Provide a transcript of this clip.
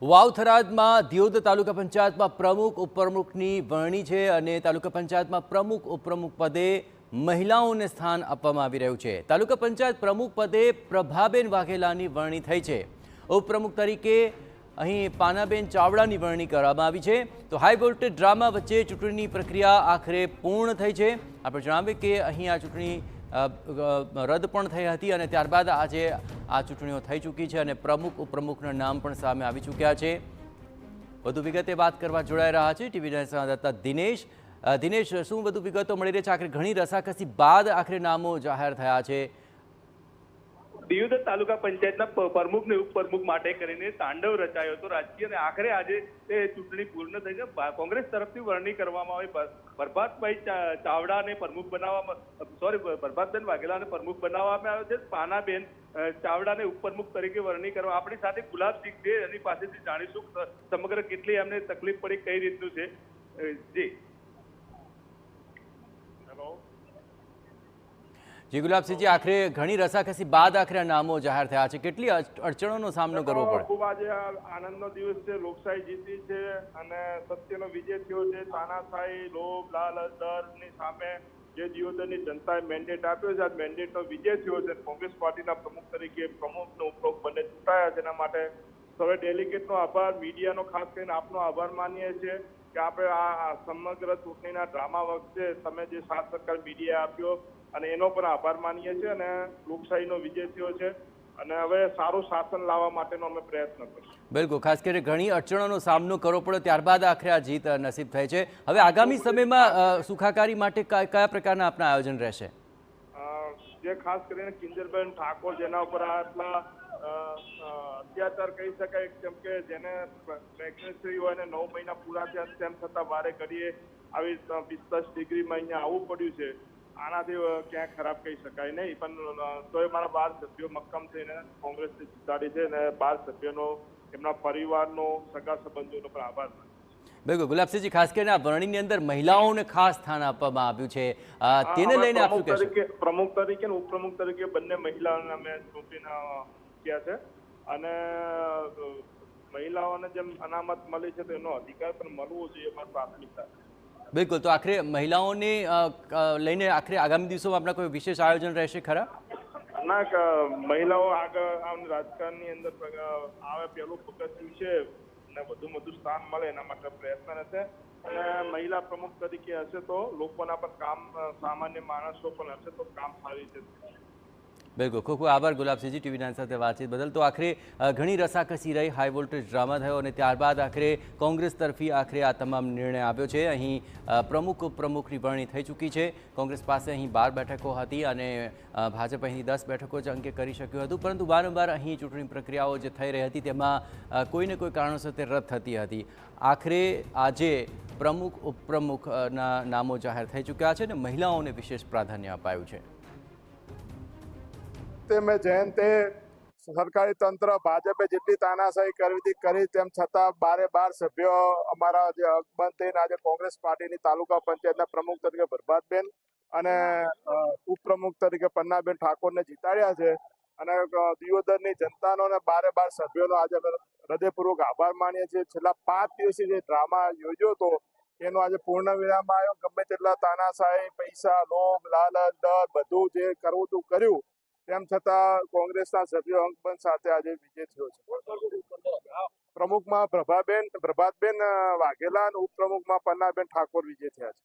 વાવ થરાદમાં દિયોદ તાલુકા પંચાયતમાં પ્રમુખ ઉપપ્રમુખની વરણી છે અને તાલુકા પંચાયતમાં પ્રમુખ ઉપપ્રમુખ પદે મહિલાઓને સ્થાન આપવામાં આવી રહ્યું છે। તાલુકા પંચાયત પ્રમુખ પદે પ્રભાબેન વાઘેલાની વરણી થઈ છે। ઉપપ્રમુખ તરીકે અહીં પાનાબેન ચાવડાની વરણી કરવામાં આવી છે। તો હાઈ વોલ્ટેજ ડ્રામા વચ્ચે ચૂંટણીની પ્રક્રિયા આખરે પૂર્ણ થઈ છે। આપણે જણાવીએ કે અહીં આ ચૂંટણી રદ પણ થઈ હતી અને ત્યારબાદ આજે આ ચૂંટણીઓ થઈ ચૂકી છે અને પ્રમુખ ઉપપ્રમુખના નામ પણ સામે આવી ચૂક્યા છે। વધુ વિગતે વાત કરવા જોડાઈ રહ્યા છે ટીવી સંવાદદાતા દિનેશ। દિનેશ, શું વધુ વિગતો મળી રહી છે? આખરે ઘણી રસાકસી બાદ આખરે નામો જાહેર થયા છે। દિયોદ તાલુકા પંચાયતના પ્રમુખ ને ઉપપ્રમુખ માટે કરીને તાંડવ રચાયો હતો રાજકીય અને આખરે આજે તે ચૂંટણી પૂર્ણ થઈ છે। કોંગ્રેસ તરફથી વરણી કરવામાં આવી। પ્રભાતભાઈ ચાવડાને પ્રમુખ બનાવવામાં પ્રભાતબેન વાઘેલાને પ્રમુખ બનાવવામાં આવ્યો છે। પાનાબેન ચાવડાને ઉપપ્રમુખ તરીકે વરણી કરવા આપણી સાથે ગુલાબસિંહ છે, એની પાસેથી જાણીશું સમગ્ર કેટલી એમને તકલીફ પડી, કઈ રીતનું છે। જી જી ગુલાબસિંહજી, આખરે ઘણી રસાકસી બાદ આખરે નામો જાહેર થયા છે। કેટલી અડચણોનો સામનો કરવો પડે? ખૂબ આજે આનંદનો દિવસ છે। લોકશાહી જીતી છે અને સત્યનો વિજય થયો છે। તાનાશાહી, લોભ, લાલચ, ડરની સામે જે દિયોદરની જનતાએ મેન્ડેટ આપ્યો છે, આ મેન્ડેટનો વિજય થયો છે। કોંગ્રેસ પાર્ટીના પ્રમુખ તરીકે પ્રમુખનો ઉપપ્રમુખ બંને ચૂંટાયા છે। એના માટે સૌ ડેલિગેટનો આભાર, મીડિયાનો ખાસ કરીને આપનો આભાર માનીએ છીએ કે આપણે આ સમગ્ર ચૂંટણીના ડ્રામા વખતે તમે જે સાથ સહકાર મીડિયા આપ્યો અને એનો પણ આભાર માનીએ છીએ અને લોકશાહીનો વિજય થયો છે અને હવે સારું શાસન લાવવા માટેનો અમે પ્રયત્ન કરીશું। બિલકુલ, ખાસ કરીને ઘણી અડચણોનો સામનો કરવો પડ્યો, ત્યારબાદ આખરે આ જીત નસીબ થઈ છે। હવે આગામી સમયમાં સુખાકારી માટે કયા પ્રકારના આપના આયોજન રહેશે? જે ખાસ કરીને કિંજલબેન ઠાકોર, જેના ઉપર આટલા અત્યાચાર કહી શકાય, કેમ કે જેને પ્રેગ્નન્સી હોય ને 9 મહિના પૂરા થયા તેમ છતાં વારે ઘડીએ આવી 45 ડિગ્રીમાં અહીંયા આવવું પડ્યું છે। આનાથી ક્યાંય ખરાબ કહી શકાય નહીં, પણ તોય મારા 12 સભ્યો મક્કમ થઈને કોંગ્રેસને જીતાડી છે અને 12 સભ્યોનો, એમના પરિવારનો, સગા સંબંધીઓનો પણ આભાર માનું છું। બિલકુલ ગુલાબસિંહજી, ખાસ કરીને આ વરણીની અંદર મહિલાઓને ખાસ સ્થાન આપવામાં આવ્યું છે, તેને લઈને આપ શું કહેશો? પ્રમુખ તરીકે અને ઉપપ્રમુખ તરીકે બંને મહિલાઓને અમે ચૂંટીને મૂક્યા છે અને મહિલાઓને જેમ અનામત મળી છે તો એનો અધિકાર પણ મળવો જોઈએ, એમાં પ્રાથમિકતા છે। બિલકુલ, તો આખરે મહિલાઓને લઈને આખરે આગામી દિવસોમાં આપણા કોઈ વિશેષ આયોજન રહેશે ખરા? ના, મહિલાઓ આગળ રાજકારણની અંદર આવે પહેલું પગથિયું છે અને વધુ સ્થાન મળે એના માટે પ્રયત્ન રહેશે અને મહિલા પ્રમુખ તરીકે હશે તો લોકોના પણ કામ, સામાન્ય માણસો પણ હશે તો કામ સારી રીતે થશે। બિલકુલ, ખૂબ ખૂબ આભાર ગુલાબસિંહજી ટીવી 9 સાથે વાતચીત બદલ। તો આખરે ઘણી રસાકસી રહી, હાઈ વોલ્ટેજ ડ્રામા થયો અને ત્યારબાદ આખરે કોંગ્રેસ તરફી આખરે આ તમામ નિર્ણય આવ્યો છે। અહીં પ્રમુખ ઉપપ્રમુખની વરણી થઈ ચૂકી છે। કોંગ્રેસ પાસે અહીં 12 બેઠકો હતી અને ભાજપ અહીં 10 બેઠકો જ અંકે કરી શક્યું હતું, પરંતુ વારંવાર અહીં ચૂંટણી પ્રક્રિયાઓ જે થઈ રહી હતી તેમાં કોઈને કોઈ કારણોસર તે રદ થતી હતી। આખરે આજે પ્રમુખ ઉપપ્રમુખના નામો જાહેર થઈ ચૂક્યા છે અને મહિલાઓને વિશેષ પ્રાધાન્ય અપાયું છે। મેં જયંતે સરકારી તંત્ર ભાજપે જેટલી તાનાશાહી કરી તેમ છતાં 12 સભ્યો અમારા જે અકબંધ થઈને આજે કોંગ્રેસ પાર્ટીની તાલુકા પંચાયતના પ્રમુખ તરીકે પ્રભાતબેન અને ઉપપ્રમુખ તરીકે પન્નાબેન ઠાકોરને જીતાડ્યા છે અને દિયોદરની જનતાનો અને 12 સભ્યોનો આજે અમે હૃદયપૂર્વક આભાર માનીએ છીએ। છેલ્લા 5 દિવસથી જે ડ્રામા યોજ્યો હતો એનો આજે પૂર્ણ વિરામ આવ્યો। ગમે તેટલા તાનાશાહી, પૈસા, લોભ, લાલચ, ડર બધું જે કરવું હતું કર્યું, તેમ છતાં કોંગ્રેસના સભ્યો અંકબંધ સાથે આજે વિજય થયો છે। પ્રમુખમાં પ્રભાતબેન વાઘેલા અને ઉપપ્રમુખમાં પન્નાબેન ઠાકોર વિજય થયા છે।